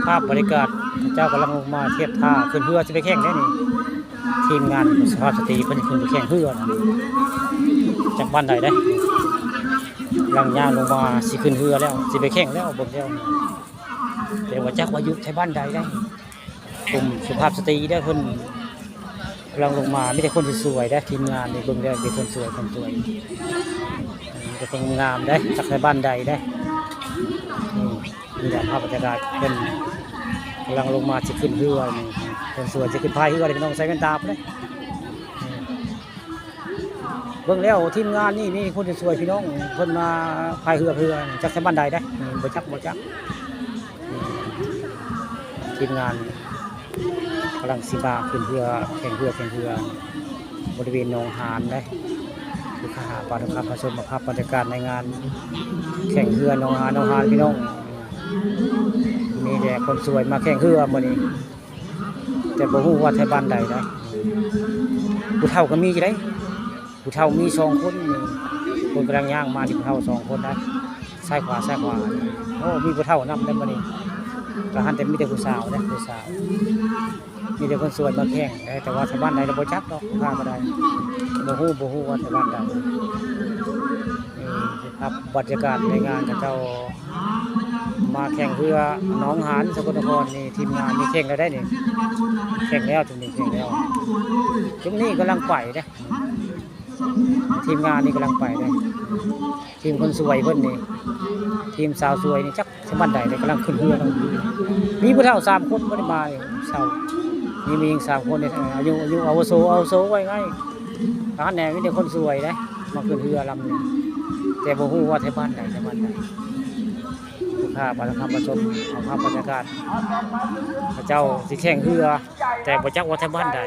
ภาพบรรยากาศเจ้ากำลังลงมาเทียบท่าขึ้นเรือจะไปแข่งได้นี่ทีมงานสภาพสตรีเพิ่นขึ้นไปแข่งเรือนะจากบ้านใดได้หลังย่างลงมาสิขึ้นเรือแล้วสิไปแข่งแล้วบ่แล้วแต่ว่าจักว่าอยู่ใช้บ้านใดได้กลุ่มสุภาพสตรีได้เพิ่นกำลังลงมาไม่ใช่คนสวยได้ทีมงานในเบิ่งได้เป็นคนสวยเป็นคนงามได้จากในบ้านใดได้นี่แหละภาพบรรยากาศเป็นกำลังลงมาจะขึ้นเรือนี่คนสวยจะขึ้นพายเรือเลยพี่น้องใส่แว่นตาไปเลยเบิ่งแล้วทีมงานนี่คนสวยพี่น้องคนมาพายเรือจากในบ้านใดได้บ่จักทีมงานกำลังสิบาขึ้นเรือแข่งเรือบริเวณหนองหานได้ลูกค้าปาทุกครับมาชมภาพบรรยากาศในงานแข่งเรือหนองหานพี่น้องนี่แหละคนสวยมาแข่งเรือมื้อนี้แต่บ่ฮู้ว่าไทบ้านใดได้ผู้เฒ่าก็มีอยู่ได้ผู้เฒ่ามี2คนนี่คนกำลังย่างมาที่ผู้เฒ่า2คนได้ซ้ายขวาโอ้มีผู้เฒ่านำได้มื้อนี้ก็หันแต่มีแต่ผู้สาวได้ผู้สาวมีแต่คนสวยมาแข่งแต่ว่าชาวบ้านใดเราบ่จักดอกพามาได้บ่ฮู้ว่าชาวบ้านใดนี่ครับบรรยากาศในงานกับเจ้ามาแข่งเรือหนองหานสกลนครนี่ทีมงานมีแข่งแล้วได้นี่แข่งแล้วจุดนี้แข่งแล้วจุดนี้กำลังไปได้ทีมงานนี่กำลังไปได้ทีมคนสวยเพิ่นนี่ทีมสาวสวยนี่จักชาวบ้านใดกำลังขึ้นเรือมีผู้เฒ่า3คนบ่ได้มาเฒ่ามีอีก3คนเนี่ยอายุอาวุโสไว้ไงร้านแหนมีแต่คนสวยนะมาขึ้นเรือลำนึงแต่บ่ฮู้ว่าไทบ้านใดลูกค้ามาทำมาชมเอาภาพบรรยากาศพระเจ้าสิแข่งเรือแต่บ่จักว่าไทบ้านใด